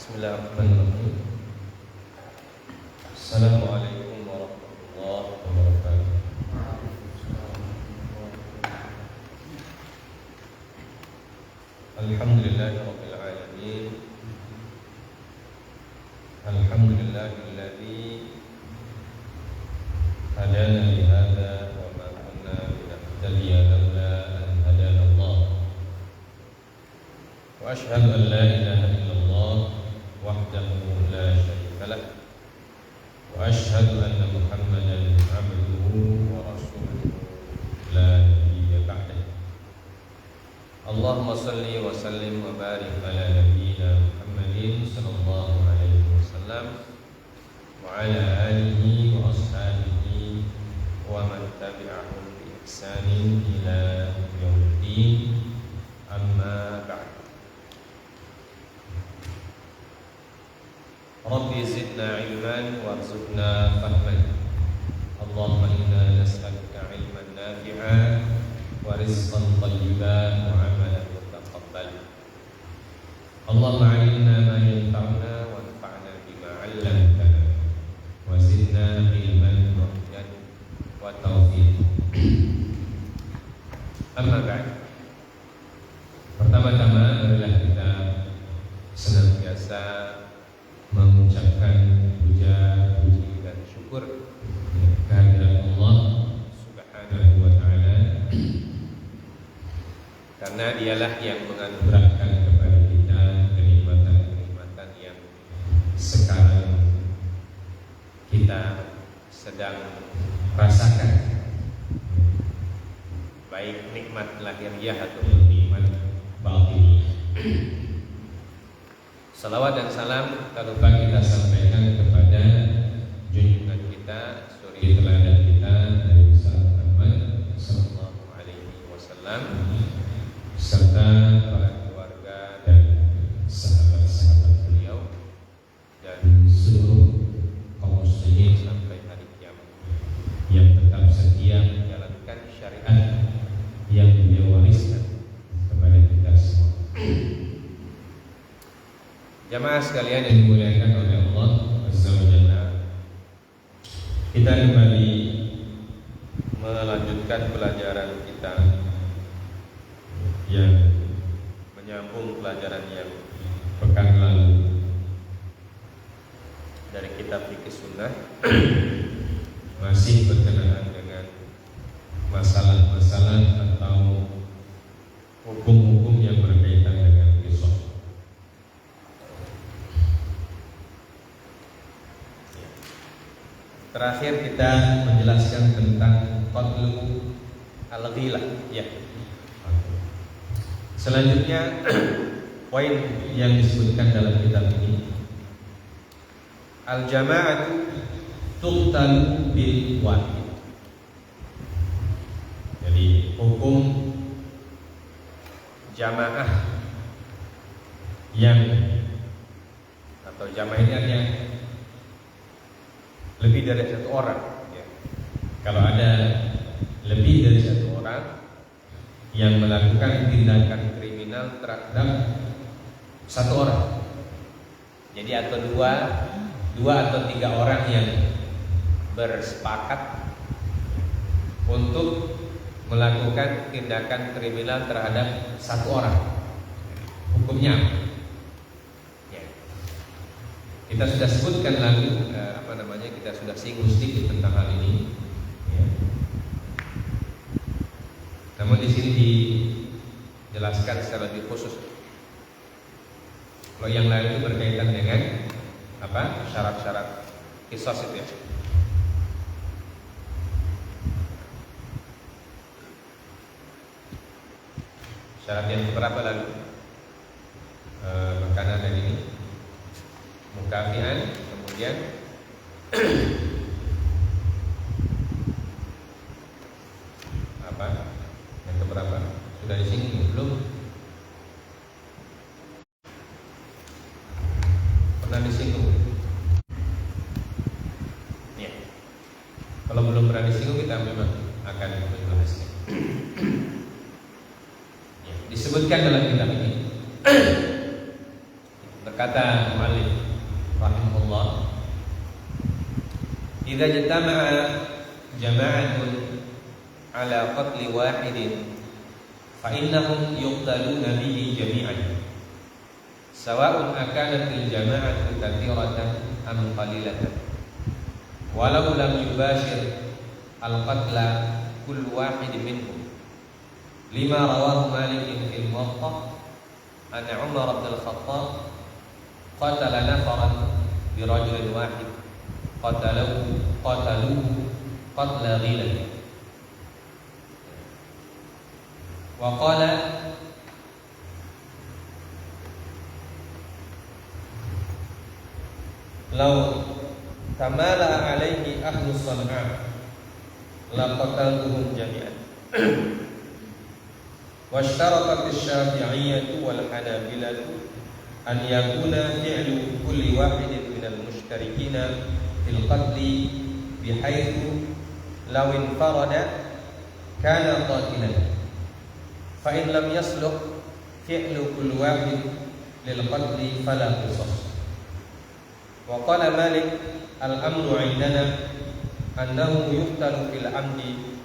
Bismillahirrahmanirrahim. Assalamualaikum warahmatullahi wabarakatuh. Alhamdulillahirabbil alamin. Alhamdulillahilladzi hadana li hadza wa ma kunna linahtadiya laula an hadana Allah. Wa asyhadu an la ilaha illallah wahdahu la syarika lah. Wa asyhadu anna Muhammadan abduhu wa rasuluhu la nabiyya ba'dahu. Allahumma salli wa sallim wa barik ala nabiyyina Muhammadin sallallahu alaihi wasallam wa ala alihi wa ashabihi wa man tabi'ahum bi ihsanin ila yaumiddin. Amma ba'd. Rabbi zidna ilman warzuqna fahman. Allahumma inna nas'aluka ilman nafi'an wa rizqan thayyiban wa amalan mutaqabbal. Allahumma 'allimna ma yanfa'una wanfa'na bima 'allamtana wa zidna ilman wa hudan wa taufiq. Amma ba'd. Pertama-tama adalah kita senantiasa mengucapkan puja, puji dan syukur kehadirat Allah Subhanahu wa ta'ala, karena dialah yang menganugerahkan kepada kita kenikmatan-kenikmatan yang sekarang kita sedang rasakan, baik nikmat lahiriah atau nikmat batiniyah. Salawat dan salam tak lupa kita sampaikan kepada junjungan kita, suri teladan kita, Nabi Muhammad sallallahu alaihi wasallam, serta para keluarga dan sahabat-sahabat beliau dan seluruh kaum muslimin sampai hari kiamat yang tetap setia menjalankan syariat yang beliau wariskan kepada kita semua. Jamaah sekalian yang dimuliakan oleh Allah Azza wa Jalla, kita kembali melanjutkan pelajaran kita yang menyambung pelajaran yang pekan lalu dari kitab Fiqh Sunnah, masih berkenaan dengan masalah-masalah atau hukum-hukum yang berkaitan dengan qisas. Terakhir kita menjelaskan tentang qatlu al-ghilah, ya. Selanjutnya poin yang disebutkan dalam kitab ini, al-jama'atu tuqtalu bil wahid. Jadi hukum jamaah yang atau jamaah ini yang lebih dari satu orang, ya. Kalau ada lebih dari satu orang yang melakukan tindakan kriminal terhadap satu orang, jadi atau dua atau tiga orang yang bersepakat untuk melakukan tindakan kriminal terhadap satu orang, hukumnya ya. Kita sudah sebutkan lalu kita sudah singgung sedikit tentang hal ini, ya. Namun di sini dijelaskan secara lebih khusus. Kalau yang lain itu berkaitan dengan apa? Syarat-syarat qisas itu, ya. Syarat yang berapa lalu? Berkenaan dengan ini, mukafian, kemudian apa? Yang keberapa? Sudah disinggung belum? Pernah disinggung? Ya. Kalau belum pernah disinggung, kita memang akan membahasnya. Ya, disebutkan dalam kitab ini Berkata muallif rahimahullah, "Idza jatama'a jama'atun ala qatli wahidin fa innahum yuqtaluna bihi jami'an. Sawa'un akanatil jama'atu katsiratan am qalilatan. Walau lam yubashir al-qatla kullu wahidin minhum. Lima rawahu Malik fil Muwatta an Umar bin Al-Khattab qatala nafaran bi rajulin wahid qataluhu qatla ghilah. Wa qala law tamala alaihi ahlu San'a la qataltuhum jami'an." Wa ishtaratat asy-Syafi'iyyah wal Hanabilah an yakuna fi'lu kulli wahidin minal mushtarikina fil qatli bihaitsu law infarada kana qatilan fa in lam yasluh fi'lu kulli wahid lil qatli fala qisas. Wa qala Malik al-amru 'indana annahu yuqtalu fil 'amdi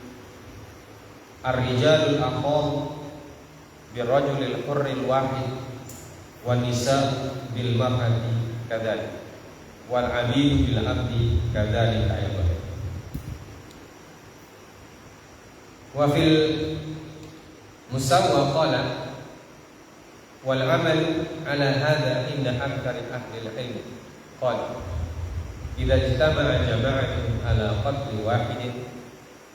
ar-rijalul aqam birrajulil hurril wahid wan nisa bil mar'ati kadzalik wal 'abidu bil 'abdi kadzalika ayatan. Wa fil musawwa qala wal 'amalu 'ala hadha inda aktsari ahli al-'ilm qala idza ijtama'a jama'atun 'ala qatli wahidin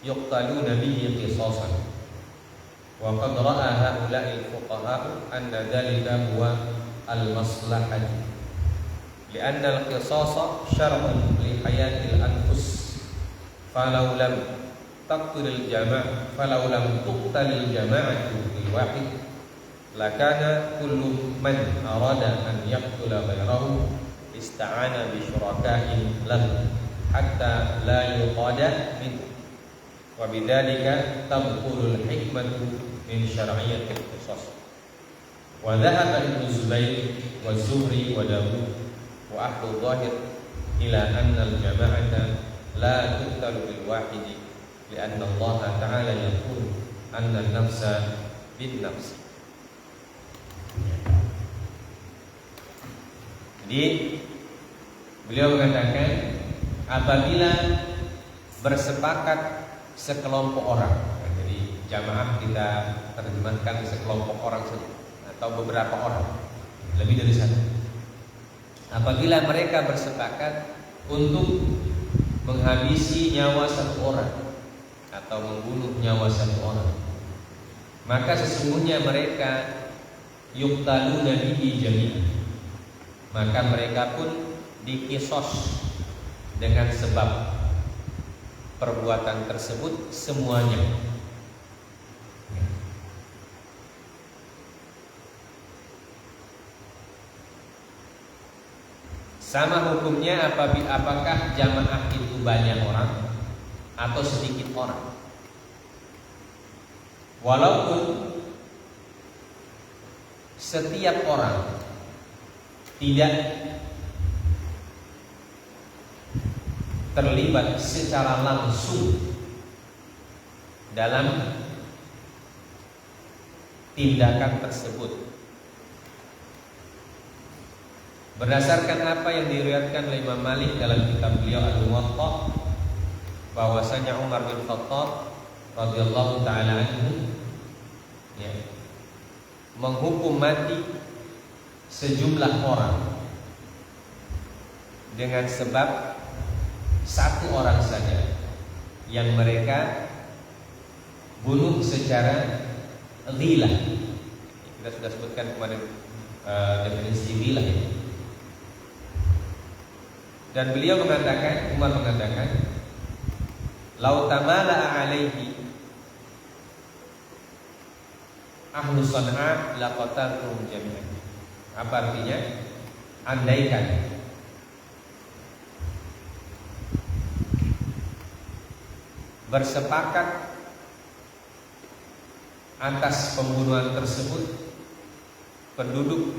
yuqtaluna bihi qisasan. Wa qad ra'a haula'i al-fuqaha anna dhalika huwa al-maslahah li'anna al-qisasa syar'un li hayatil anfus falau lam taqtul jama'atu bil wahid lakana kullu man arada an yaqtula ghayrahu ista'ana bi syuraka'in lahu hatta la yuqada minhu. Wa bidzalika tabqulul hikmatu min syar'iyyatil qisas. Wa dhahaba Ibnu Zubair wa Zuhri wa Dawud wa ahlu dhahir ila anna al-jama'ata la tuqtalu bil wahidi li'anna Allah ta'ala yaqul anna an-nafsa bin nafs. Jadi beliau mengatakan apabila bersepakat sekelompok orang, jadi jamaah kita terjemahkan sekelompok orang saja atau beberapa orang, lebih dari satu. Apabila mereka bersepakat untuk menghabisi nyawa satu orang atau membunuh nyawa satu orang, maka sesungguhnya mereka yuqtaluna bihi jami'an, maka mereka pun dikisos dengan sebab perbuatan tersebut semuanya. Sama hukumnya apakah jamaah itu banyak orang atau sedikit orang. Walaupun setiap orang tidak terlibat secara langsung dalam tindakan tersebut. Berdasarkan apa yang diriwayatkan oleh Imam Malik dalam kitab beliau Al-Muwatta, bahwasanya Umar bin Khattab radhiyallahu taala anhu menghukum mati sejumlah orang dengan sebab satu orang saja yang mereka bunuh secara ghilah. Kita sudah sebutkan kemarin definisi ghilah ini. Dan beliau mengatakan, Umar mengatakan, "Lau tamala alaihi ahlu San'a laqatalhum jami'an." Apa artinya? Andaikan bersepakat atas pembunuhan tersebut penduduk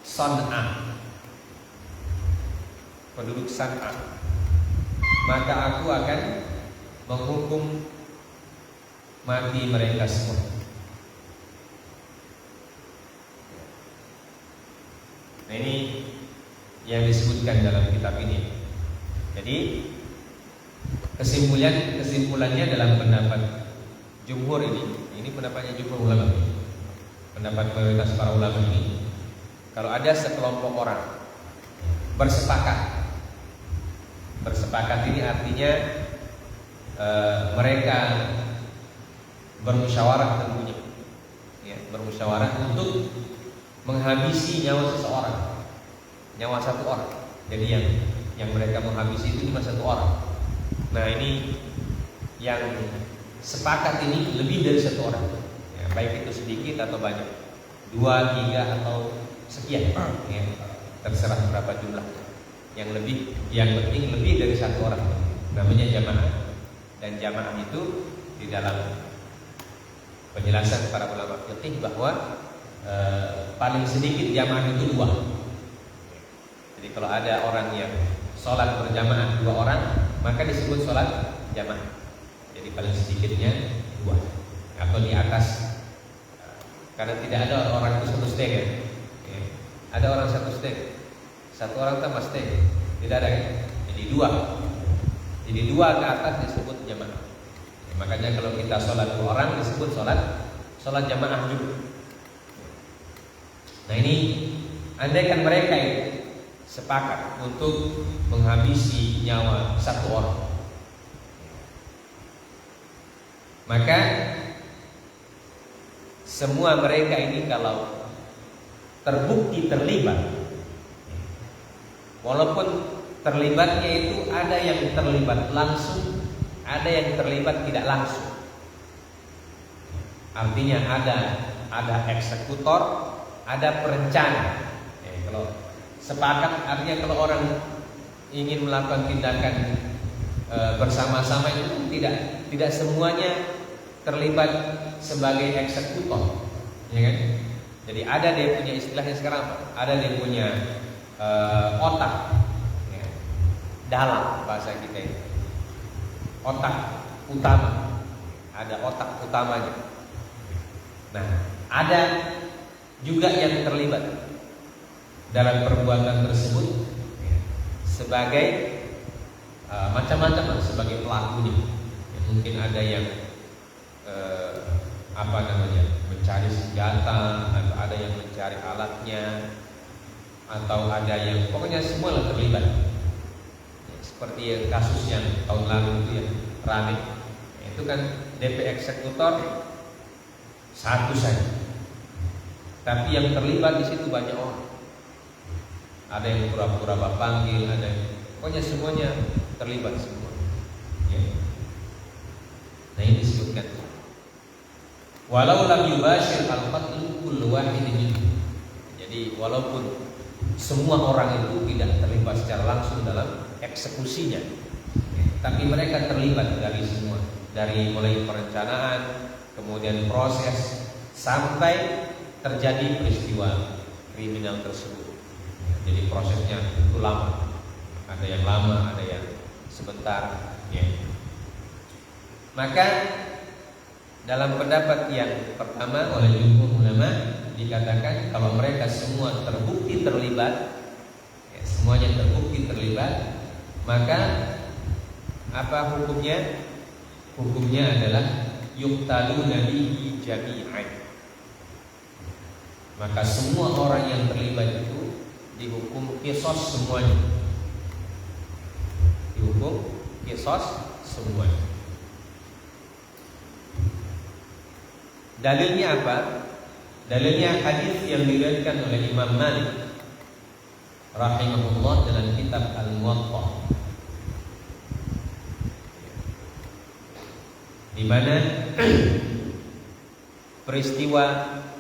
San'a. penduduk San'a, maka aku akan menghukum mati mereka semua. Nah, ini yang disebutkan dalam kitab ini. Jadi kesimpulannya dalam pendapat jumhur ini pendapatnya jumhur ulama, pendapat mayoritas para ulama ini, kalau ada sekelompok orang bersepakat ini artinya mereka bermusyawarah tentunya, ya, bermusyawarah untuk menghabisi nyawa seseorang, nyawa satu orang. Jadi yang mereka menghabisi itu cuma satu orang. Nah, ini yang sepakat ini lebih dari satu orang, ya, baik itu sedikit atau banyak, 2, 3 atau sekian, ya, terserah berapa jumlahnya. Yang penting lebih dari satu orang, namanya jamaah. Dan jamaah itu di dalam penjelasan para ulama fikih bahwa paling sedikit jamaah itu 2. Jadi kalau ada orang yang sholat berjamaah 2 orang, maka disebut sholat jamaah. Jadi paling sedikitnya 2 atau di atas, karena tidak ada orang itu satu steg, ya. Ada orang satu steg, satu orang tambah steg, tidak ada, ya? Jadi 2 ke atas disebut jamaah. Makanya kalau kita sholat 2 orang disebut sholat jamaah juga. Nah, ini andaikan mereka itu sepakat untuk menghabisi nyawa satu orang, maka semua mereka ini kalau terbukti terlibat, walaupun terlibatnya itu ada yang terlibat langsung, ada yang terlibat tidak langsung. Artinya ada eksekutor, ada perencana. Kalau sepakat artinya kalau orang ingin melakukan tindakan bersama-sama itu tidak semuanya terlibat sebagai eksekutor, ya kan? Jadi ada dia punya istilahnya sekarang apa? Ada dia punya otak, ya. Dalam bahasa kita ini, otak utama, ada otak utamanya. Nah, ada juga yang terlibat dalam perbuatan tersebut sebagai macam-macam, sebagai pelakunya. Ya, mungkin ada yang mencari senjata, atau ada yang mencari alatnya, atau ada yang pokoknya semua lah terlibat. Ya, seperti yang kasus yang tahun lalu itu yang ramai, itu kan DP eksekutor satu saja, tapi yang terlibat di situ banyak orang. Ada yang pura-pura panggil, ada yang pokoknya semuanya terlibat semua. Ya. Nah, ini disebutkan. Walau lam yubashir al-qatlu kullu wahidin minhum. Jadi walaupun semua orang itu tidak terlibat secara langsung dalam eksekusinya, tapi mereka terlibat dari semua, dari mulai perencanaan, kemudian proses sampai terjadi peristiwa kriminal tersebut. Jadi prosesnya itu lama, ada yang lama, ada yang sebentar, ya. Maka dalam pendapat yang pertama oleh jumhur ulama dikatakan kalau mereka semua terbukti terlibat, ya, semuanya terbukti terlibat, maka apa hukumnya? Hukumnya adalah yuqtaluna bihi jami'an. Maka semua orang yang terlibat itu dihukum qisas semuanya. Dihukum qisas semuanya. Dalilnya apa? Dalilnya hadis yang diriwayatkan oleh Imam Malik rahimahullah dalam kitab Al-Muwatta, di mana peristiwa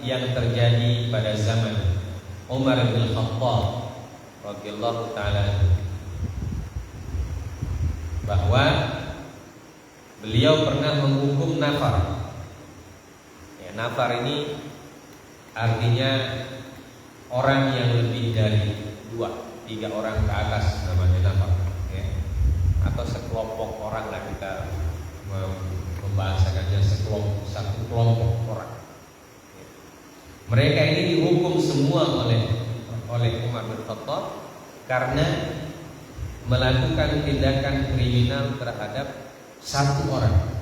yang terjadi pada zaman Umar bin Khattab radhiyallahu taala, bahwa beliau pernah menghukum nafar. Ya, nafar ini artinya orang yang lebih dari 2. 3 orang ke atas namanya nafak, ya. Atau sekelompok orang lah kita membahasakannya, satu kelompok orang. Ya. Mereka ini dihukum semua oleh Umar bin Khattab karena melakukan tindakan kriminal terhadap satu orang.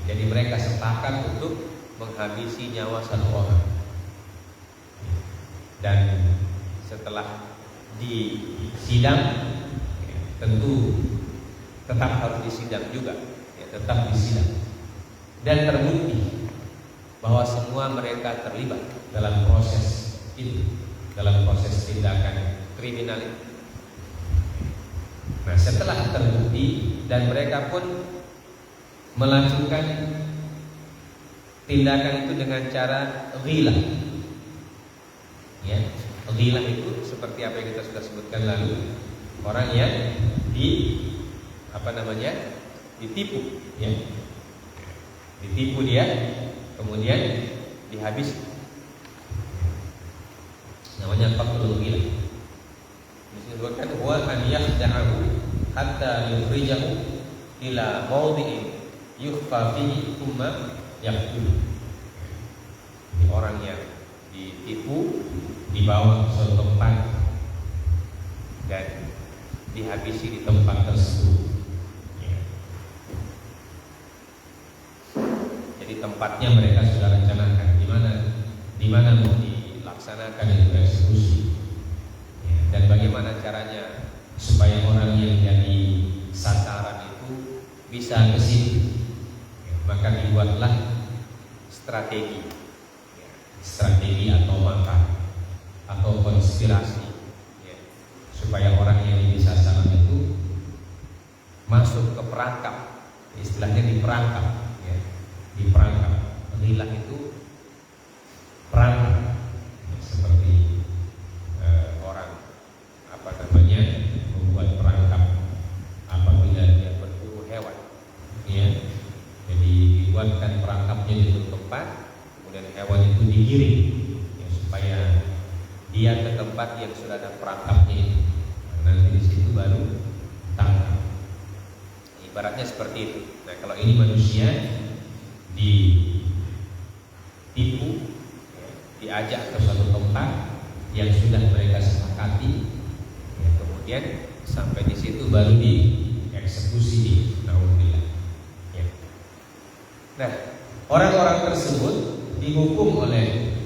Jadi mereka sepakat untuk menghabisi nyawa satu orang. Dan setelah disidang, tentu tetap harus disidang juga, tetap disidang. Dan terbukti bahwa semua mereka terlibat dalam proses itu, dalam proses tindakan kriminal itu. Nah, setelah terbukti dan mereka pun melakukan tindakan itu dengan cara ghilah. Ya, ghilah itu seperti apa yang kita sudah sebutkan lalu, orang yang ditipu, ya. Ditipu dia, kemudian dihabis. Namanya qatlul ghilah. Disebutkan wa an yakhda'ahu hatta yukhrijahu ila mawdi'in yukhfa fihi thumma yaqtul. Orang yang ditipu dibawa ke suatu tempat dan dihabisi di tempat tersebut. Jadi tempatnya mereka sudah rencanakan di mana mau dilaksanakan itu eksekusi. Dan bagaimana caranya supaya orang yang jadi sasaran itu bisa ke situ. Maka dibuatlah strategi atau makar atau konspirasi, supaya orang yang jadi sasaran itu masuk ke perangkap. Istilahnya diperangkap, diperangkap. Ghilah itu perangkap, seperti orang membuat perangkap apabila dia berburu hewan, jadi dibuatkan perangkapnya di suatu tempat, kemudian hewan itu digiring, supaya dia ke tempat yang sudah ada perangkapnya. Nanti di situ baru tangkap. Ibaratnya seperti itu. Nah, kalau ini manusia ditipu, diajak ke suatu tempat yang sudah mereka sepakati, kemudian sampai di situ baru dieksekusi. Naudzubillah. Nah, orang-orang tersebut dihukum oleh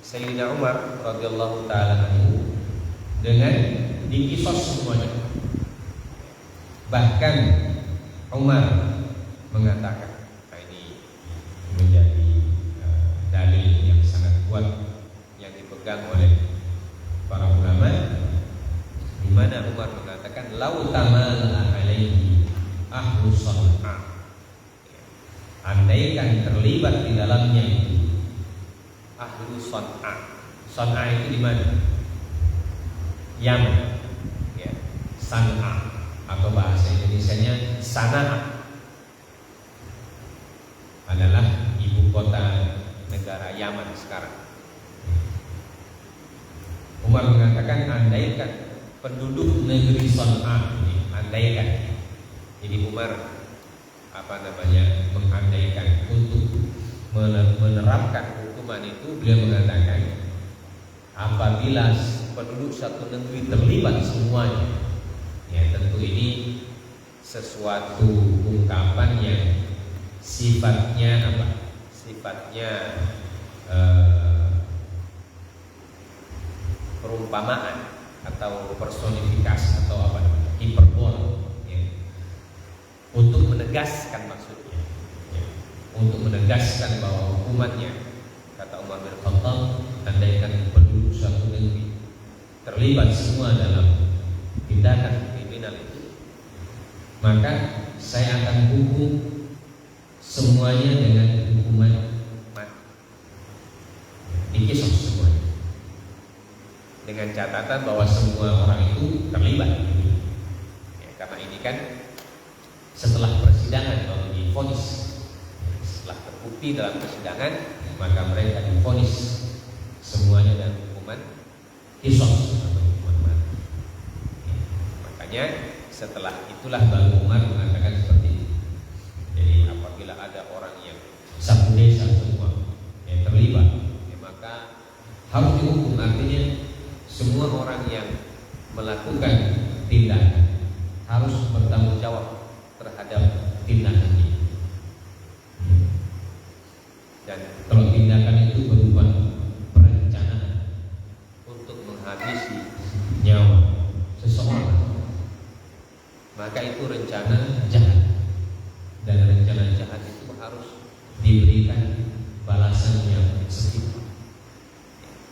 Sayyidina Umar radhiyallahu taala anhu dengan dikisos semuanya. Bahkan Umar mengatakan, ini menjadi dalil yang sangat kuat yang dipegang oleh para ulama, di mana Umar mengatakan lau tamala alaihi ahlu San'a, andaikan terlibat di dalamnya itu ahlu San'a. San'a itu di mana? Yaman, San'a, atau bahasa Indonesianya Sana'a, adalah ibu kota negara Yaman sekarang. Umar mengatakan andaikan penduduk negeri San'a, andaikan. Jadi Umar mengandaikan untuk menerapkan hukuman itu. Beliau mengatakan apabila penduduk satu negeri terlibat semuanya, tentu ini sesuatu ungkapan yang sifatnya perumpamaan atau personifikasi atau hiperbol, untuk menegaskan maksudnya, untuk menegaskan bahwa hukumannya, kata Umar bin Khattab, andaikan penduduk suatu negeri terlibat semua dalam tindakan kriminal itu, maka saya akan hukum semuanya dengan hukuman mati, dikisos semuanya, dengan catatan bahwa semua orang itu terlibat. Karena ini kan setelah persidangan baru divonis. Setelah terbukti dalam persidangan, maka mereka divonis semuanya dengan hukuman kisos atau hukuman mati. setelah itulah baru Umar mengatakan seperti itu. Jadi apabila ada orang yang satu desa semua yang terlibat, ya maka harus dihukum. Artinya semua orang yang melakukan tindakan harus bertanggung jawab terhadap tindakan ini. Dan kalau tindakan itu berupa perencanaan untuk menghabisi nyawa seseorang, maka itu rencana jahat, dan rencana jahat itu harus diberikan balasan yang setimpal.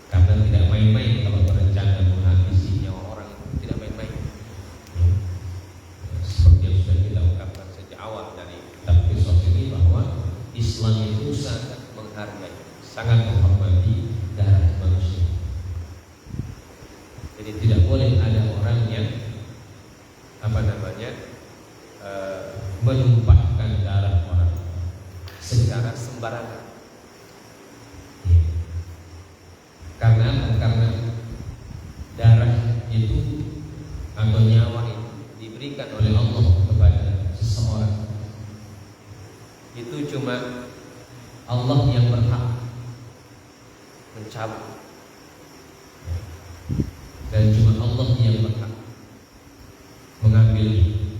Karena tidak main-main kalau berencana menghabisi nyawa orang, itu tidak main-main. Seperti yang sudah kita ungkapkan sejak awal dari kitab Qisas ini, bahwa Islam itu sangat menghargai, sangat menghormati darah manusia. Jadi tidak boleh ada orang yang menumpahkan darah orang secara sembarangan. Karena darah itu atau nyawa itu diberikan oleh Allah kepada seseorang. Itu cuma Allah yang berhak mencabut, dan cuma Allah yang berhak mengambilnya.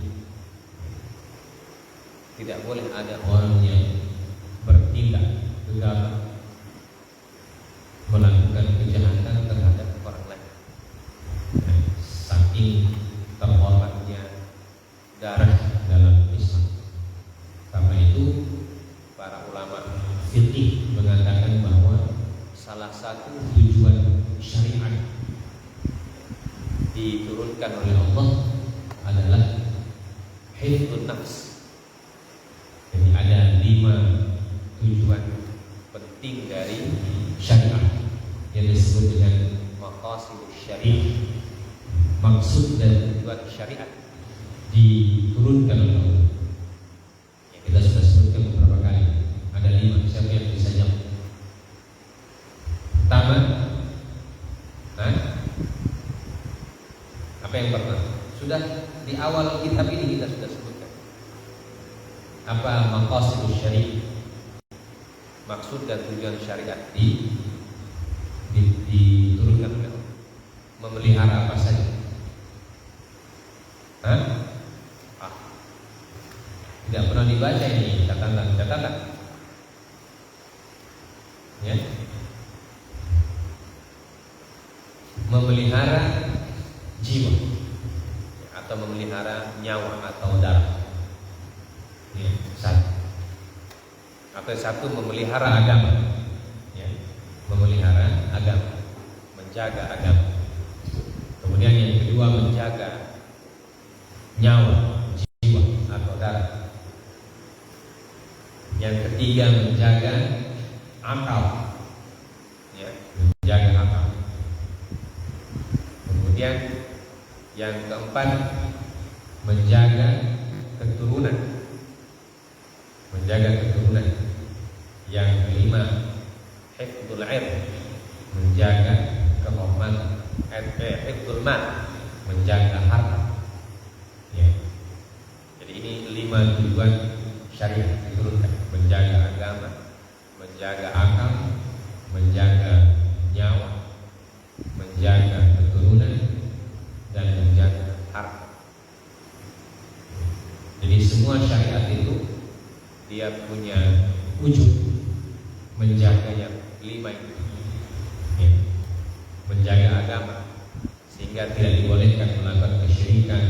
Tidak boleh ada orang yang bertindak gegabah melakukan kejahatan terhadap orang lain. Saking terhormatnya darah dalam Islam. Karena itu para ulama fikih mengatakan bahwa salah satu tujuan syariat diturunkan oleh Allah adalah hifdzun nafs. Jadi ada 5 tujuan penting dari syariat yang disebut dengan maqasidus syariah. Maksud dan tujuan syariat diturunkan oleh Allah. Ya, kita sudah sebutkan beberapa kali. Ada 5. Siapa yang bisa jawab? Pertama, apa yang pertama? Sudah di awal kitab ini kita sudah sebutkan. Apa maqasidus syariah? Maksud dan tujuan syariat diturunkan oleh Allah. Memelihara apa saja? Tidak pernah dibaca ini catatan. Ya. Memelihara jiwa atau memelihara nyawa atau darah. Ya, satu. Atau satu, memelihara agama. Ya, memelihara agama, menjaga agama. Kemudian yang kedua, menjaga nyawa, jiwa atau darah. Yang ketiga, menjaga akal. Ya, menjaga akal. Kemudian yang keempat, menjaga keturunan. Yang kelima, hifdzul ird, menjaga kehormatan. Hifdzul mal, menjaga harta. Ya. Jadi ini 5 tujuan syariat diturunkan: menjaga agama, menjaga akal, menjaga nyawa, menjaga keturunan, dan menjaga harta. Jadi semua syariat itu dia punya wujud menjaga yang 5 itu. Ya. Menjaga agama sehingga tidak dibolehkan melakukan kesyirikan,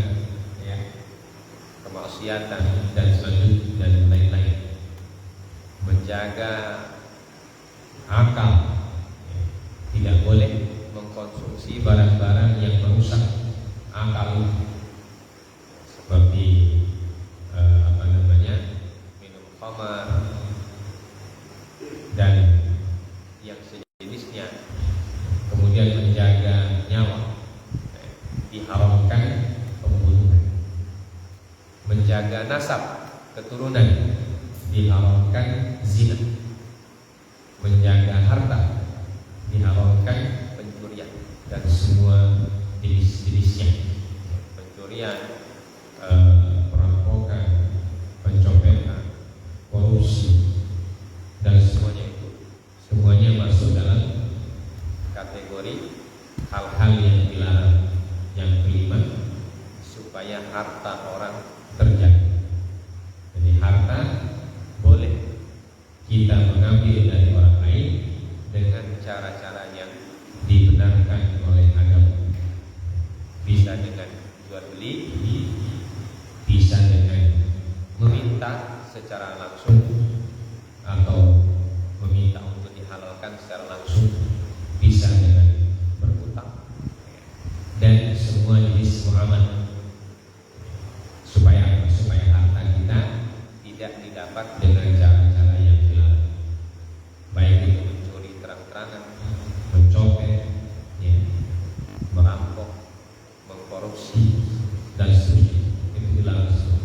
ya, kemaksiatan dan selanjutnya dan lain-lain. Menjaga akal, ya, tidak boleh mengkonsumsi barang-barang yang merusak akal, seperti minum khamar dan yang sejenisnya. Kemudian menjaga nyawa, diharamkan pembunuhan. Menjaga nasab, keturunan, diharamkan zina. Menjaga harta, diharamkan pencurian dan semua jenis-jenisnya. Pencurian, perampokan, pencopetan, korupsi, dan semuanya masuk dalam kategori hal-hal yang dilarang. Yang kelima, supaya harta orang terjaga. Jadi harta boleh kita mengambil dari orang lain dengan cara-cara yang dibenarkan oleh agama. Bisa dengan jual beli, bisa dengan meminta secara langsung, atau meminta untuk dihalalkan secara langsung, bisa dengan berhutang, dan semua jenis muamalah, supaya harta kita tidak didapat dengan cara-cara yang dilarang, baik itu mencuri terang-terangan, mencopet, ya, merampok, mengkorupsi, dan seterusnya. Itu dilarang semua.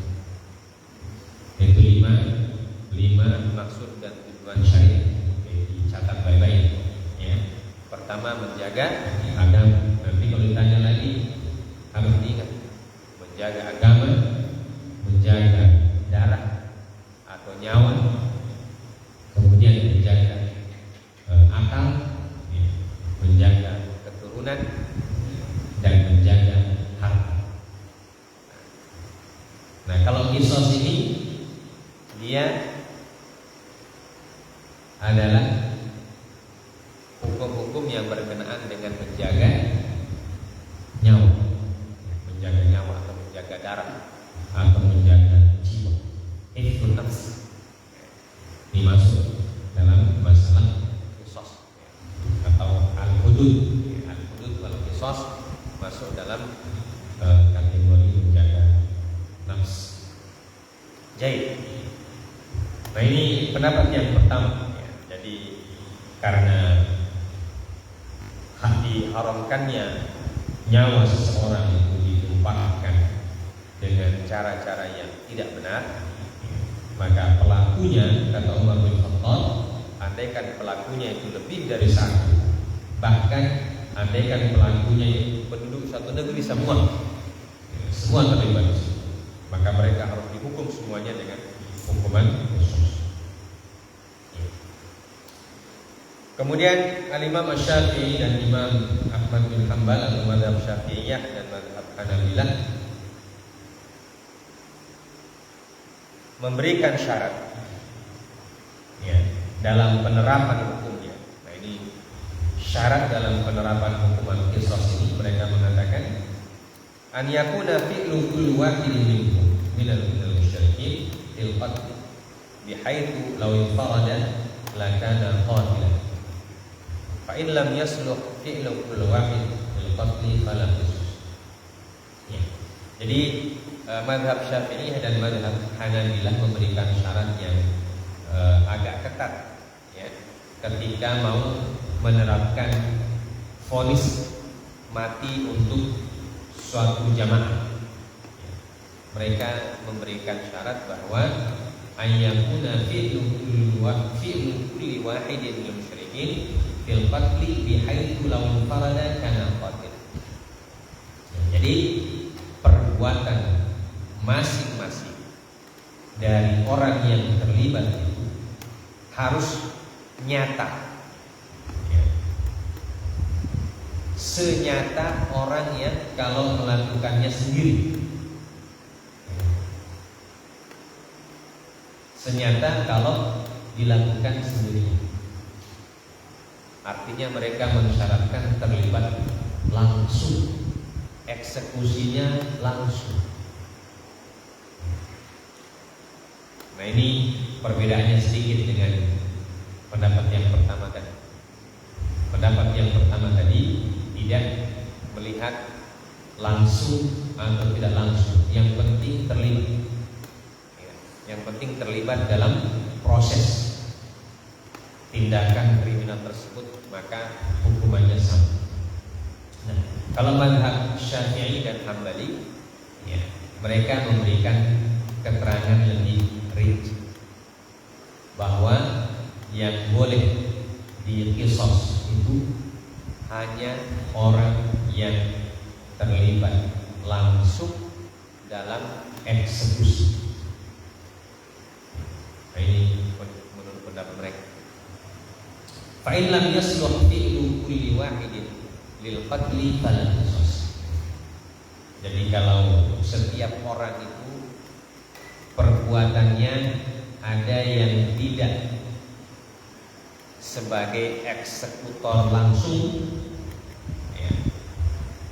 Itu lima maksud dan tujuan syariat. Dicatat baik-baik, ya. Pertama, menjaga agama. Nanti kalau ditanya lagi harus diingat, menjaga agama, menjaga darah atau nyawa, kemudian menjaga akal, ya, menjaga keturunan, dan menjaga harta. Nah, kalau kisos ini dia adalah hukum-hukum yang berkenaan dengan menjaga nyawa atau menjaga darah atau menjaga jiwa. Itu nafs. Ini masuk dalam masalah kisos atau al-hudud. Al-hudud wal kisos masuk dalam kategori menjaga nafs. Jadi, nah ini pendapat yang pertama, ya. Jadi karena diharamkannya nyawa seseorang itu ditumpahkan dengan cara-cara yang tidak benar, maka pelakunya, kata Umar bin Khattab, andaikan pelakunya itu lebih dari satu, bahkan andaikan pelakunya itu penduduk satu negeri semua terlibat, maka mereka harus dihukum semuanya dengan hukuman khusus. Kemudian Al-Imam Asy-Syafi'i dan Imam Ahmad bin Hanbal atau mazhab Syafi'iyah dan mazhab Hanabilah memberikan syarat, ya, dalam penerapan hukumnya. Nah, ini syarat dalam penerapan hukuman qisas ini, mereka mengatakan an yakuna fi'lu kulli wahidin minhum minal musyrikin fil qatl bihaitsu law infarada lakana qatilan fa in lam yasluh fi'lu kulli wahid fil qatl fala khusus. Ya. Jadi mazhab Syafi'iyah dan mazhab Hanabilah memberikan syarat yang agak ketat, ya, ketika mau menerapkan vonis mati untuk suatu jamaah. Mereka memberikan syarat bahwa ayyakuna fi'lu kulli wahidin minal musyrikin fil qatli bihaitsu law farada kana qatil. Jadi perbuatan masing-masing dari orang yang terlibat itu harus nyata, ya, senyata orang yang kalau melakukannya sendiri, senyata kalau dilakukan sendiri. Artinya mereka mensyaratkan terlibat langsung, eksekusinya langsung. Nah, ini perbedaannya sedikit dengan pendapat yang pertama tadi. Pendapat yang pertama tadi tidak melihat langsung atau tidak langsung, yang penting terlibat, ya, yang penting terlibat dalam proses tindakan kriminal tersebut, maka hukumannya sama. Nah, kalau mazhab Syafi'i dan Hambali, ya, mereka memberikan keterangan lebih rinci bahwa yang boleh diqisas itu hanya orang yang terlibat langsung dalam eksekusi. Nah, ini menurut pendapat mereka. Fa in lam yasluh fi'lu kulli wahidin lil qatli fala qisas. Jadi kalau setiap orang itu perbuatannya ada yang tidak sebagai eksekutor langsung, ya,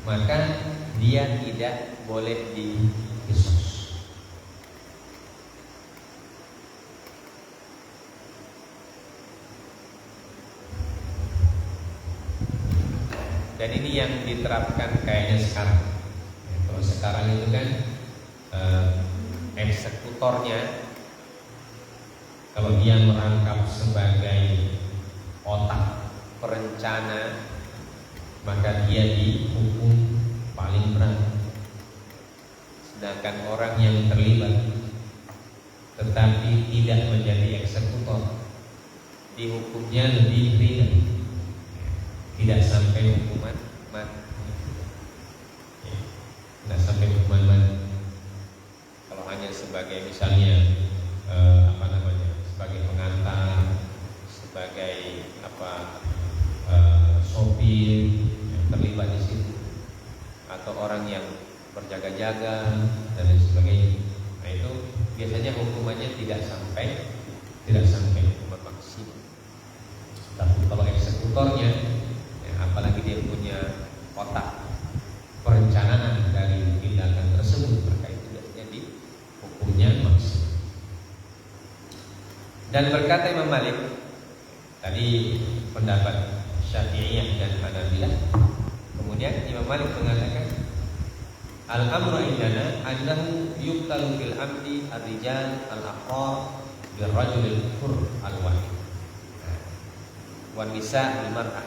maka dia tidak boleh diqisas. Dan ini yang diterapkan kayaknya sekarang. Ya, kalau sekarang itu kan eksekutornya, kalau dia merangkap sebagai otak perencana, maka dia dihukum paling berat. Sedangkan orang yang terlibat tetapi tidak menjadi eksekutor, dihukumnya lebih ringan, tidak sampai hukuman mati. Ya, tidak sampai hukuman mati. Kalau hanya sebagai misalnya sebagai pengantar, sebagai sopir yang terlibat di situ, atau orang yang berjaga-jaga dan lain sebagainya. Nah, itu biasanya hukumannya tidak sampai hukuman maksimum. Tapi kalau eksekutornya, ya, apalagi dia punya otak perencanaan dari tindakan tersebut, maka itu biasanya di hukumnya maksimum. Dan berkata Imam Malik, tadi pendapat Syafi'iyah dan Hanabilah, kemudian Imam Malik mengatakan al-amru indana annahu yuqtalu bil amdi ar-rijal al-aqrar bil rajul al-hur al-wahid wan nisa al-mar'ah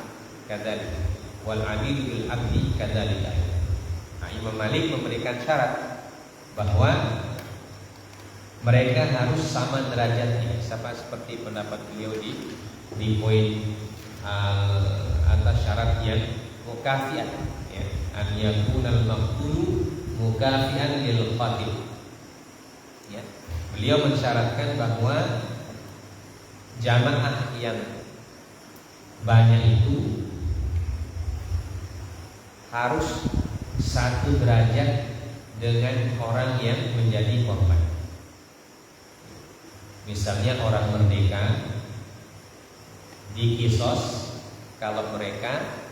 kadzalika wal 'abid bil abdi kadzalika. Nah, Imam Malik memberikan syarat bahwa mereka harus sama derajatnya, sama seperti pendapat beliau di poin atas syarat yang mukafian, ya, an yakunal maqtulu mukafian lil qatil. Ya, beliau mensyaratkan bahwa jamaah yang banyak itu harus satu derajat dengan orang yang menjadi korban. Misalnya orang merdeka dikisos kalau mereka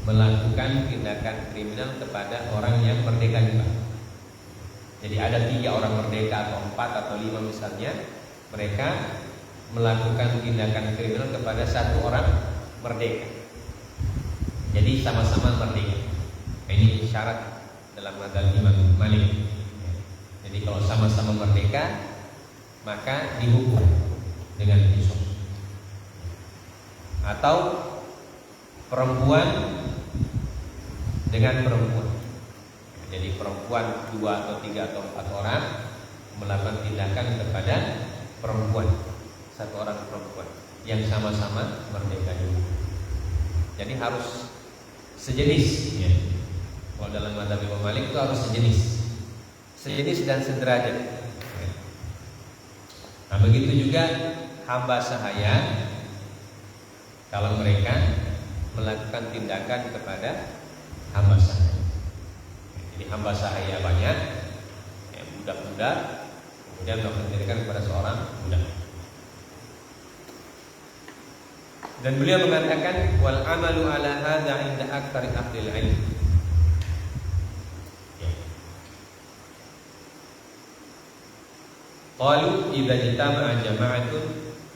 melakukan tindakan kriminal kepada orang yang merdeka juga. Jadi ada 3 orang merdeka atau 4 atau 5 misalnya, mereka melakukan tindakan kriminal kepada 1 orang merdeka. Jadi sama-sama merdeka. Ini syarat dalam mazhab Imam Malik. Jadi kalau sama-sama merdeka, maka dihukum dengan qisas. Atau perempuan dengan perempuan. Jadi perempuan 2 atau 3 atau 4 orang melakukan tindakan kepada perempuan, 1 orang perempuan yang sama-sama merdeka juga. Jadi harus sejenis, ya. Kalau dalam mazhab Imam Malik itu harus sejenis dan sederajat. Nah, begitu juga hamba sahaya, kalau mereka melakukan tindakan kepada hamba sahaya. Jadi hamba sahaya banyak, ya, budak-budak, kemudian melakukan tindakan kepada seorang budak. Dan beliau mengatakan wal amalu ala hadza inda aktsari ahli ilm. Qalu idza jitama'a jama'atun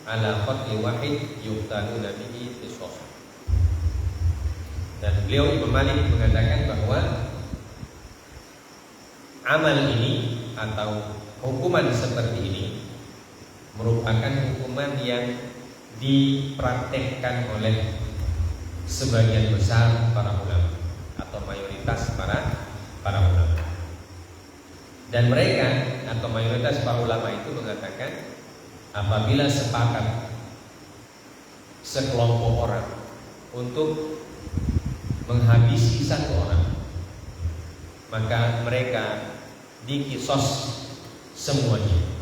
ala qatli wahid yuqtaluna bihi qisas. Dan beliau Imam Malik mengatakan bahwa amal ini atau hukuman seperti ini merupakan hukuman yang dipraktekkan oleh sebagian besar para ulama atau mayoritas para ulama. Dan mereka atau mayoritas para ulama itu mengatakan apabila sepakat sekelompok orang untuk menghabisi 1 orang, maka mereka dikisos semuanya,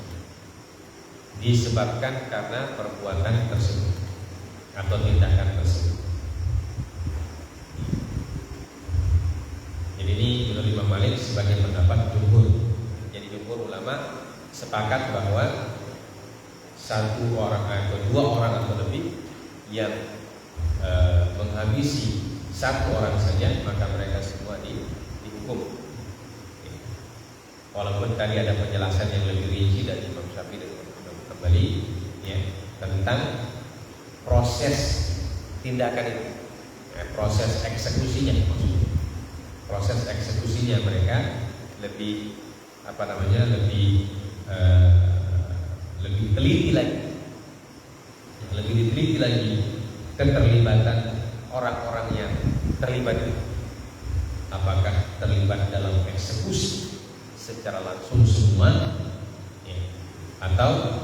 disebabkan karena perbuatan tersebut atau tindakan tersebut. Jadi ini menurut Imam Malik sebagai pendapat jumhur. Jadi jumhur ulama sepakat bahwa satu orang atau dua orang atau lebih yang menghabisi satu orang saja, maka mereka semua dihukum. Walaupun tadi ada penjelasan yang lebih rinci dari Imam Syafi'i dan Imam kembali ya, tentang proses tindakan itu, proses eksekusinya maksudnya. Proses eksekusinya mereka lebih lebih teliti lagi, lebih diteliti lagi keterlibatan orang-orang yang terlibat itu. Apakah terlibat dalam eksekusi secara langsung semua ya, atau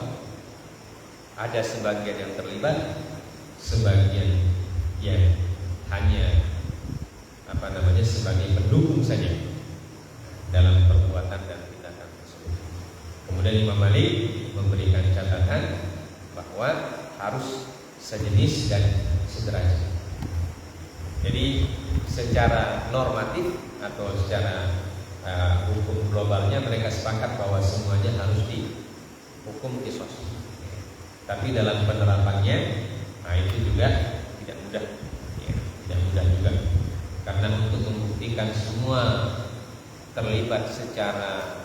ada sebagian yang terlibat, sebagian yang hanya sebagai pendukung saja dalam perbuatan dan tindakan tersebut. Kemudian Imam Malik memberikan catatan bahwa harus sejenis dan sederajat. Jadi secara normatif atau secara hukum globalnya mereka sepakat bahwa semuanya harus dihukum qisas. Tapi dalam penerapannya, itu juga tidak mudah, ya, tidak mudah juga. Karena untuk membuktikan semua terlibat secara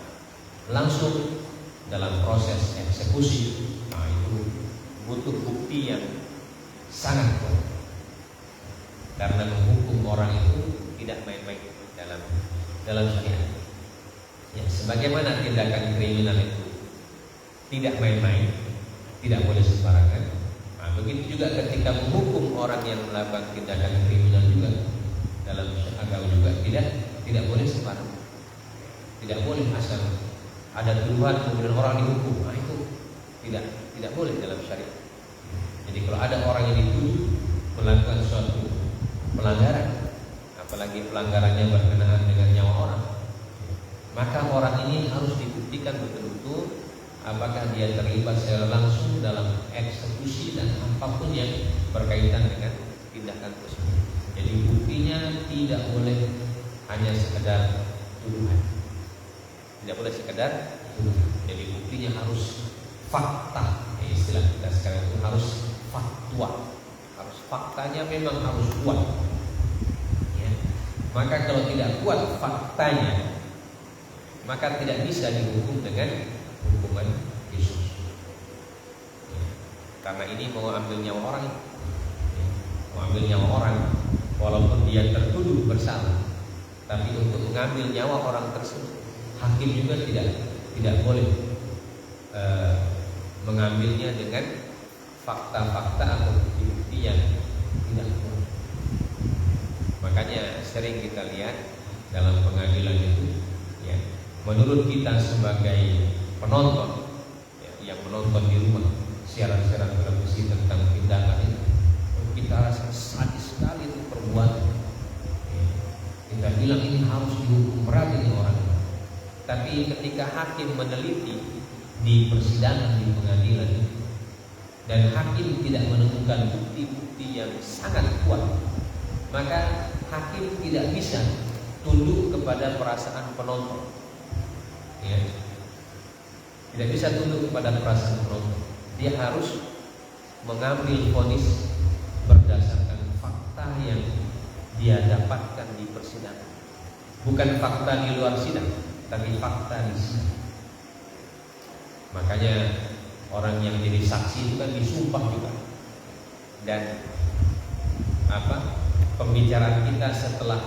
langsung dalam proses eksekusi, itu butuh bukti yang sangat kuat. Karena menghukum orang itu tidak main-main dalam syariat. Ya, sebagaimana tindakan kriminal itu tidak main-main, tidak boleh sembarangan. Begitu juga ketika menghukum orang yang melakukan tindakan kriminal juga dalam agama juga tidak boleh sembarangan. Tidak boleh asal ada tuduhan kemudian orang dihukum. Itu tidak boleh dalam syariat. Jadi kalau ada orang yang dituduh melakukan suatu pelanggaran, apalagi pelanggarannya berkenaan dengan nyawa orang, maka orang ini harus dibuktikan betul-betul apakah dia terlibat secara langsung dalam eksekusi dan apapun yang berkaitan dengan tindakan tersebut. Jadi buktinya tidak boleh hanya sekedar tuduhan, tidak boleh sekedar tuduhan. Jadi buktinya harus fakta, istilah kita sekarang itu harus faktual, harus faktanya memang harus kuat. Ya. Maka kalau tidak kuat faktanya, maka tidak bisa dihukum dengan hukuman Yesus. Ya. Karena ini mau ambil nyawa orang, ya. Mau ambil nyawa orang, walaupun dia tertuduh bersalah, tapi untuk mengambil nyawa orang tersebut, hakim juga tidak boleh mengambilnya dengan fakta-fakta atau bukti-bukti yang tidak kuat. Makanya sering kita lihat dalam pengadilan itu, ya, menurut kita sebagai penonton, ya, yang menonton di rumah siaran-siaran televisi tentang tindakan itu, kita rasa sadis sekali itu perbuatan. Ya, kita bilang ini harus dihukum berat ini orang. Tapi ketika hakim meneliti di persidangan di pengadilan dan hakim tidak menemukan bukti-bukti yang sangat kuat, maka hakim tidak bisa tunduk kepada perasaan penonton. Ya. Tidak bisa tunduk kepada perasaan penonton. Dia harus mengambil vonis berdasarkan fakta yang dia dapatkan di persidangan. Bukan fakta di luar sidang, tapi fakta di sidang. Makanya orang yang jadi saksi itu kan disumpah juga. Dan pembicaraan kita setelah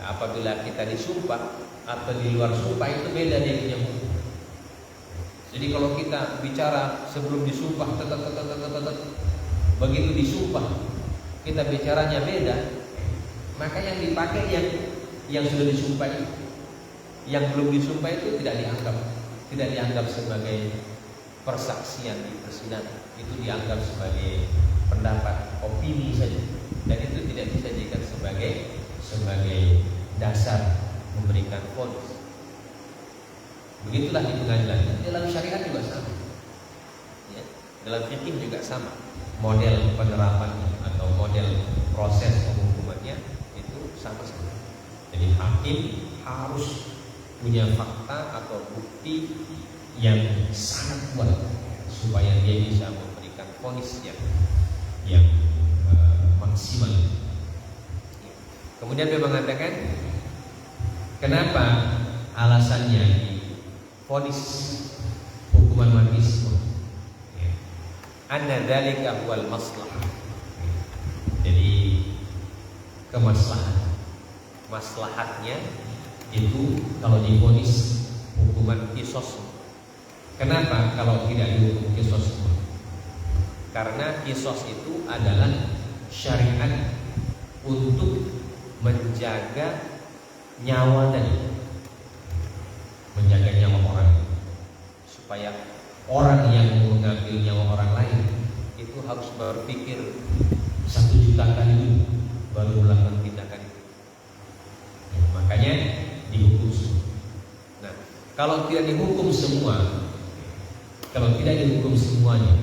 apabila kita disumpah atau di luar sumpah itu beda dia punya hukum. Jadi kalau kita bicara sebelum disumpah, begitu disumpah kita bicaranya beda, maka yang dipakai yang sudah disumpah itu, yang belum disumpah itu tidak dianggap sebagai persaksian di persidangan, itu dianggap sebagai pendapat opini saja, dan itu tidak bisa dijadikan sebagai dasar memberikan vonis. Begitulah di pengadilan. Dalam syariat juga sama, ya. Dalam fikih juga sama. Model penerapannya atau model proses penghukumannya itu sama-sama. Jadi hakim harus punya fakta atau bukti yang sangat kuat supaya dia bisa memberikan vonis yang maksimal. Kemudian dia mengatakan, kenapa alasannya vonis hukuman mati semua? Anna dzalika huwal maslahah. Jadi maslahatnya itu kalau divonis hukuman kisos. Kenapa kalau tidak dihukum kisos? Karena kisos itu adalah syariat untuk menjaga nyawa tadi, menjaga nyawa orang, supaya orang yang mengambil nyawa orang lain itu harus berpikir 1 juta kali dulu baru melakukan tindakan itu. Makanya dihukum semua. Nah, kalau tidak dihukum semuanya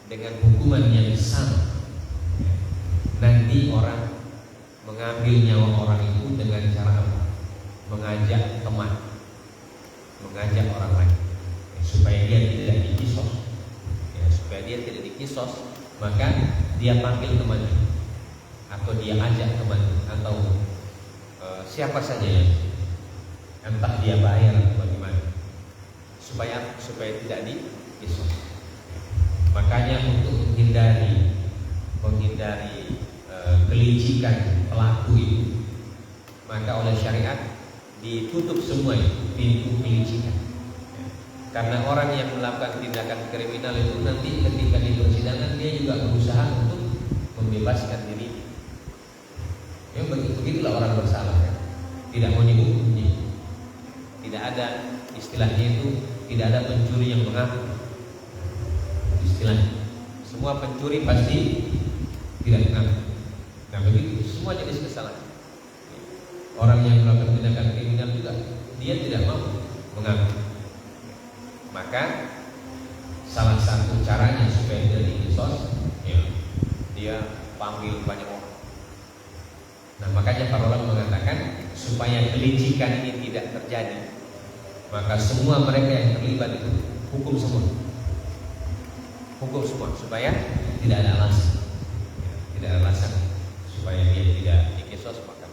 dengan hukuman yang sama, nanti orang mengambil nyawa orang itu dengan cara apa? Mengajak teman, mengajak orang lain supaya dia tidak dikisos. Supaya dia tidak dikisos, maka dia panggil temannya atau dia ajak temannya atau siapa saja yang entah dia bayar atau bagaimana supaya tidak dikisos. Makanya untuk menghindari kelicikan pelaku itu, maka oleh syariat ditutup semua itu pintu kelicikan. Karena orang yang melakukan tindakan kriminal itu nanti ketika di persidangan dia juga berusaha untuk membebaskan diri. Ya begitulah orang bersalah, ya. Tidak mau dihukum. Tidak ada istilahnya itu, tidak ada pencuri yang mengaku. Istilahnya semua pencuri pasti tidak mengaku. Nah begitu semua jenis kesalahan. Orang yang melakukan tindakan kriminal juga dia tidak mau mengaku. Maka salah satu caranya supaya dia dikisos, ya, dia panggil banyak orang. Nah makanya para ulama mengatakan supaya kelicikan ini tidak terjadi, maka semua mereka yang terlibat itu hukum semua supaya tidak ada alasan, supaya dia tidak dikisos, maka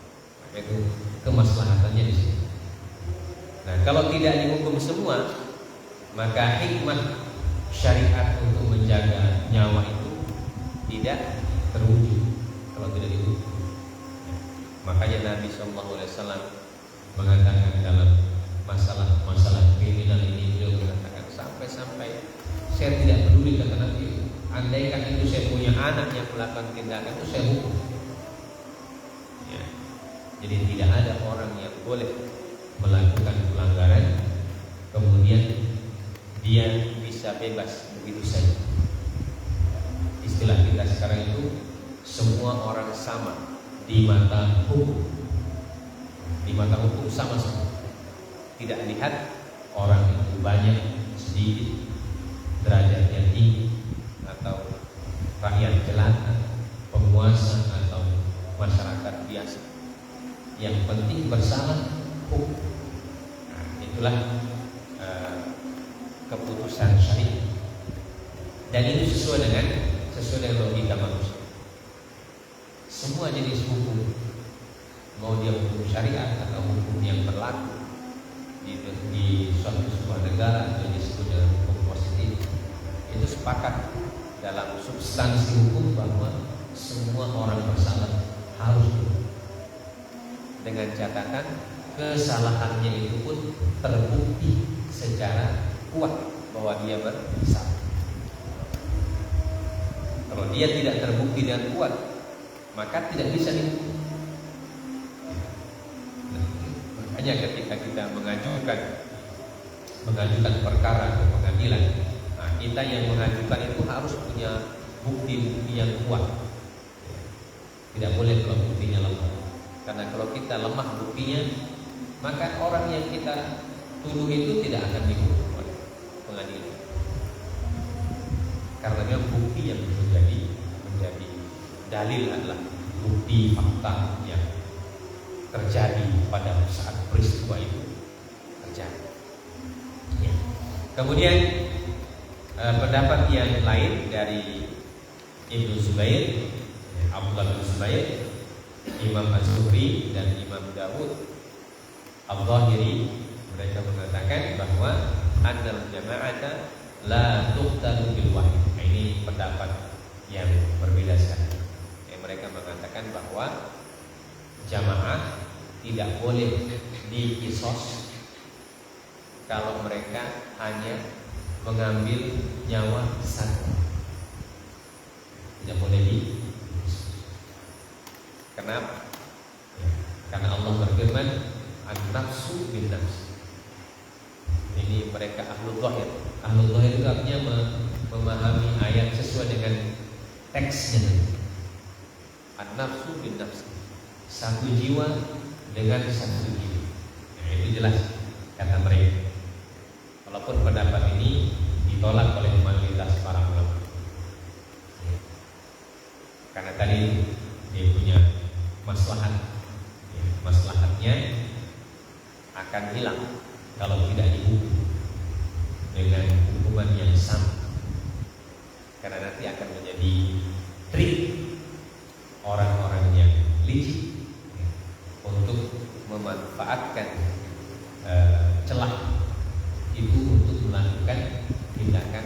itu kemaslahatannya di sini. Nah kalau tidak dihukum semua, maka hikmah syariat untuk menjaga nyawa itu tidak terwujud kalau tidak dihukum. Makanya Nabi SAW mengatakan dalam masalah kriminal ini, beliau mengatakan sampai saya tidak peduli, kata Nabi, andaikan itu saya punya anak yang melakukan tindakan itu saya hukum. Ya. Jadi tidak ada orang yang boleh melakukan pelanggaran kemudian dia bisa bebas begitu saja. Istilah kita sekarang itu semua orang sama di mata hukum. Di mata hukum sama-sama. Tidak lihat orang itu banyak, sedikit, derajatnya tinggi, atau rakyat jelata, penguasa atau masyarakat biasa. Yang penting bersalah hukum. Nah, itulah keputusan syariat, dan itu sesuai dengan logika manusia. Semua jenis hukum, mau dia hukum syariat atau hukum yang berlaku di suatu sebuah negara atau disebut dengan hukum positif, itu sepakat dalam substansi hukum bahwa semua orang bersalah harus dihukum, dengan catatan kesalahannya itu pun terbukti secara kuat bahwa dia bersalah. Kalau dia tidak terbukti dengan kuat, maka tidak bisa dihukum. Makanya ketika kita mengajukan perkara ke pengadilan, nah kita yang mengajukan itu harus punya bukti-bukti yang kuat. Tidak boleh kalau buktinya lemah, karena kalau kita lemah buktinya, maka orang yang kita tuduh itu tidak akan dihukum oleh pengadilan. Karena memang bukti yang menjadi dalil adalah bukti fakta yang terjadi pada saat peristiwa itu terjadi. Ya. Kemudian pendapat yang lain dari Ibnu Zubair, Abdullah bin Zubair, Imam Az-Zuhri dan Imam Dawud Al-Zahiri, mereka mengatakan bahwa annal jama'ata la tuqtalu bil wahid. Ini pendapat yang berbeda sekali. Mereka mengatakan bahwa jamaah tidak boleh dikisos kalau mereka hanya mengambil nyawa satu. Tidak boleh Kenapa? Karena Allah berfirman, an-nafsu bin nafs. Ini mereka ahlul zahir. Ahlul zahir itu artinya memahami ayat sesuai dengan teksnya. An-nafsu bin nafs. Satu jiwa dengan satu jiwa. Nah, itu jelas kata mereka. Walaupun pendapat ini ditolak oleh mayoritas para ulama. Karena tadi dia punya maslahat. Maslahatnya akan hilang kalau tidak dihukum dengan hukuman yang sama, karena nanti akan menjadi trik orang-orang yang licik untuk memanfaatkan celah itu untuk melakukan tindakan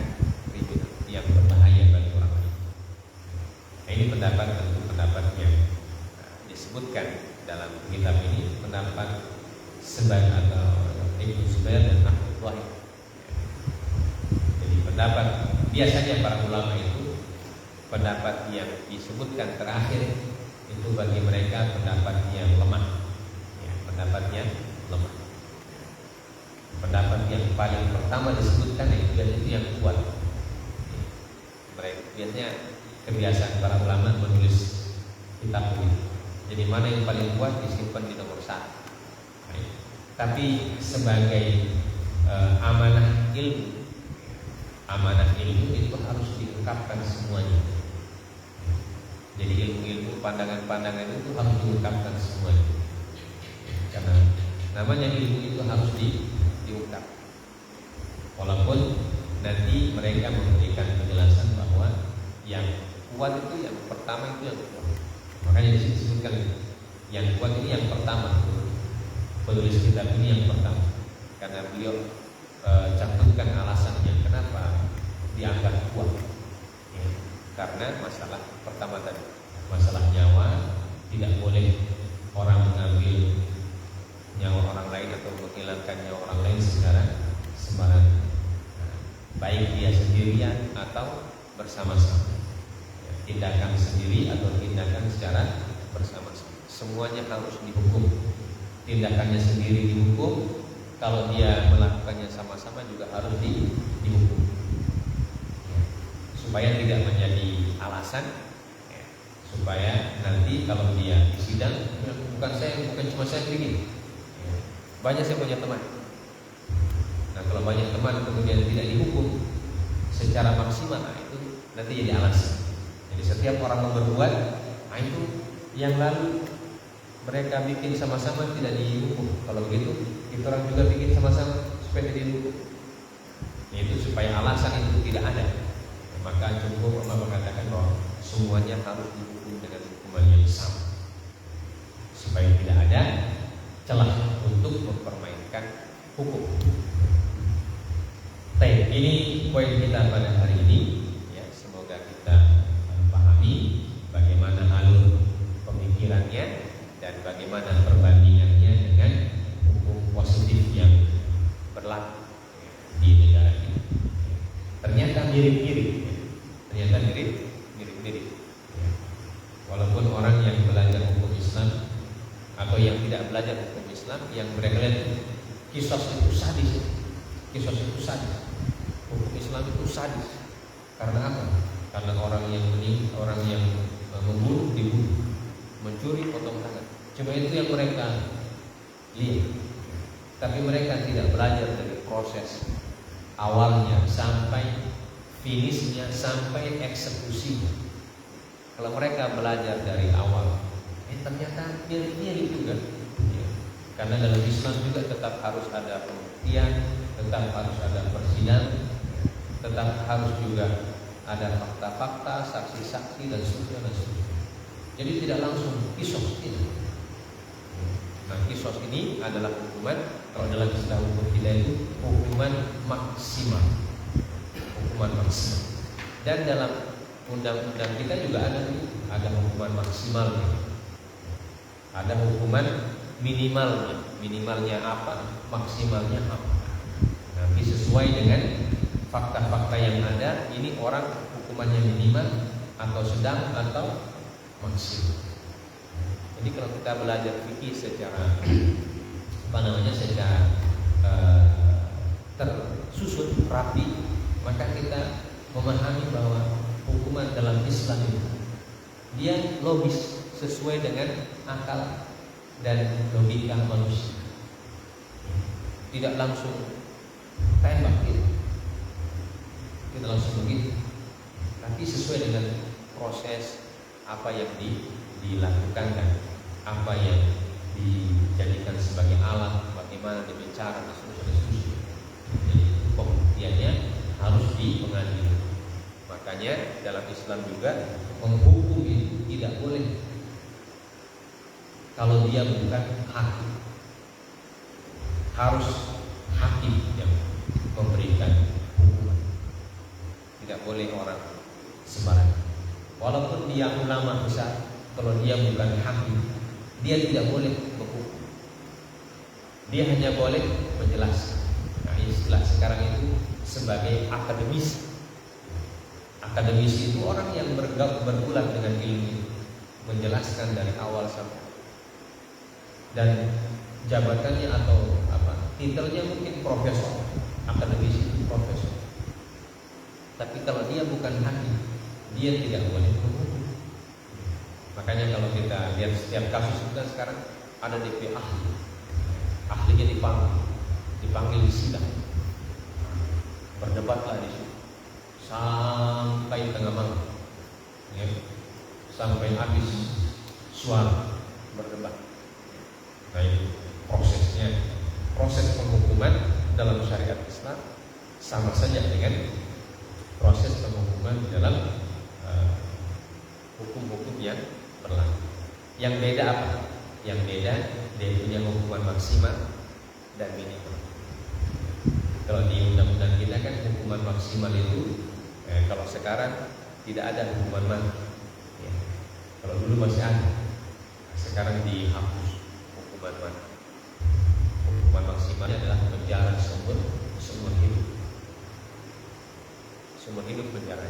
kriminal yang berbahaya bagi orang lain. Nah, ini pendapat yang disebutkan dalam kitab ini, pendapat sebagian atau Ibnu Zubair dan Ahmad Wahid. Jadi pendapat biasanya para ulama itu pendapat yang disebutkan terakhir itu bagi mereka pendapat yang lemah, ya, pendapat yang lemah. Pendapat yang paling pertama disebutkan itu yang kuat. Mereka biasanya kebiasaan para ulama menulis kitab ini. Jadi mana yang paling kuat disimpan di nomor 1. Tapi sebagai amanah ilmu itu harus diungkapkan semuanya. Jadi ilmu pandangan-pandangan itu harus diungkapkan semuanya. Karena namanya ilmu itu harus diungkap. Walaupun nanti mereka memberikan penjelasan bahwa yang kuat itu yang pertama itu yang kuat. Makanya disebutkan yang kuat ini yang pertama. Penulis kitab ini yang pertama, karena beliau cantumkan alasannya kenapa dianggap kuat. Ya, karena masalah pertama tadi, masalah nyawa, tidak boleh orang mengambil nyawa orang lain atau menghilangkan nyawa orang lain secara sembarangan, baik dia sendirian atau bersama-sama. Tindakan sendiri atau tindakan secara bersama-sama, semuanya harus dihukum. Tindakannya sendiri dihukum, kalau dia melakukannya sama-sama juga harus dihukum, supaya tidak menjadi alasan, supaya nanti kalau dia di sidang, bukan cuma saya begini, banyak saya punya teman. Nah, kalau banyak teman kemudian tidak dihukum secara maksimal, nah itu nanti jadi alasan. Jadi setiap orang yang berbuat, nah itu yang lalu mereka bikin sama-sama tidak dihukum. Kalau begitu, kita orang juga bikin sama-sama supaya tidak dihukum. Itu supaya alasan itu tidak ada. Maka jumhur ulama mengatakan bahwa semuanya harus dihukum dengan hukuman yang sama, supaya tidak ada celah untuk mempermainkan hukum. Baik, ini poin kita pada hari ini. Ya, semoga kita pahami bagaimana alur pemikirannya dan bagaimana perbandingannya dengan hukum positif yang berlaku di negara kita. Ternyata mirip-mirip. Walaupun orang yang belajar hukum Islam atau yang tidak belajar hukum Islam, yang mereka lihat kisos itu sadis. Hukum Islam itu sadis. Karena apa? Karena orang yang membunuh dibunuh, mencuri potong tangan. Cuma itu yang mereka lihat. tapi mereka tidak belajar dari proses awalnya sampai finishnya, sampai eksekusinya. Kalau mereka belajar dari awal, ternyata mirip-mirip juga. Ya. Karena dalam Islam juga tetap harus ada pembuktian, tetap harus ada persidangan, tetap harus juga ada fakta-fakta, saksi-saksi dan seterusnya dan seterusnya. Jadi tidak langsung kisos tidak. Nah, kisos ini adalah hukuman, kalau dalam istilah hukum kita itu hukuman maksimal. Hukuman maksimal. Dan dalam undang-undang kita juga ada hukuman maksimalnya. Ada hukuman minimalnya. Minimalnya apa, maksimalnya apa. Nanti sesuai dengan fakta-fakta yang ada, ini orang hukumannya minimal atau sedang atau maksimal. Jadi kalau kita belajar fikih secara secara tersusun rapi, maka kita memahami bahwa hukuman dalam Islam itu dia logis, sesuai dengan akal dan logika manusia. Tidak langsung tembak gitu, tidak langsung begitu, tapi sesuai dengan proses apa yang dilakukan dan apa yang dijadikan sebagai alat, bagaimana dibicara dan seterusnya. Jadi pembuktiannya harus di pengadilan. Makanya dalam Islam juga menghukum itu tidak boleh kalau dia bukan hakim. Harus hakim yang memberikan hukuman. Tidak boleh orang sembarangan. Walaupun dia ulama besar, kalau dia bukan hakim, dia tidak boleh menghukum. Dia hanya boleh menjelaskan. Nah, istilah sekarang itu sebagai akademisi. Akademisi itu orang yang bergulat dengan ilmu, menjelaskan dari awal sampai. Dan jabatannya atau titelnya mungkin profesor. Akademisi itu profesor. Tapi kalau dia bukan hakim, dia tidak boleh menghukum. Makanya kalau kita lihat setiap kasus kita sekarang ada DP ahli. Ahlinya dipanggil di sidang. Berdebatlah di situ sampai tengah malam, ya, sampai habis suara berdebat. Nah, itu prosesnya, proses penghukuman dalam syariat Islam sama saja dengan proses penghukuman dalam hukum-hukum yang berlaku. Yang beda apa? Yang beda dia punya hukuman maksimal dan minimal. Kalau di undang-undang kita kan hukuman maksimal itu kalau sekarang tidak ada hukuman mati. Ya. Kalau dulu masih ada, sekarang dihapus hukuman mati. Hukuman maksimalnya adalah penjara seumur hidup. Seumur hidup penjara.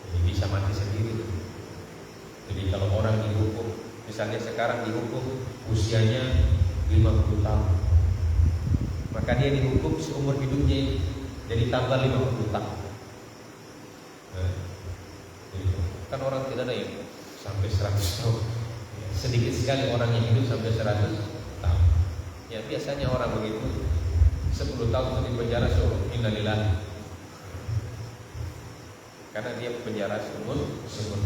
Jadi bisa mati sendiri. Jadi kalau orang dihukum, misalnya sekarang dihukum usianya 50 tahun, maka dia dihukum seumur hidupnya, jadi tambah 50 tahun. Kan orang tidak ada yang sampai 100 tahun. Sedikit sekali orang yang hidup sampai 100 tahun. Ya biasanya orang begitu 10 tahun di penjara seumur innalillahi. Karena dia penjara seumur hidup.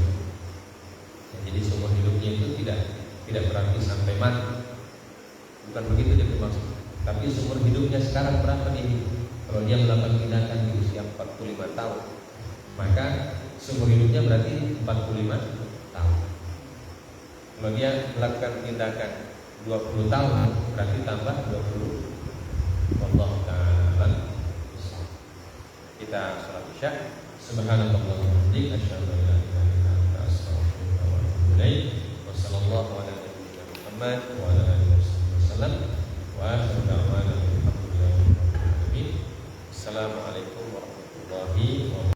Ya, jadi seumur hidupnya itu tidak berarti sampai mati. Bukan begitu dia bermaksud. Tapi seumur hidupnya sekarang berapa dia hidup? Kalau dia melakukan tindakan di usia 45 tahun, maka seumur hidupnya berarti 45 tahun. Kalau dia melakukan tindakan 20 tahun, berarti tambah 20. Wallahu ta'ala. Kita salat Isya. Subhanallah wa bihamdihi asyhadu an la ilaha illa anta astaghfiruka wa atubu ilaik. Wassallallahu ala nabiyyina Muhammad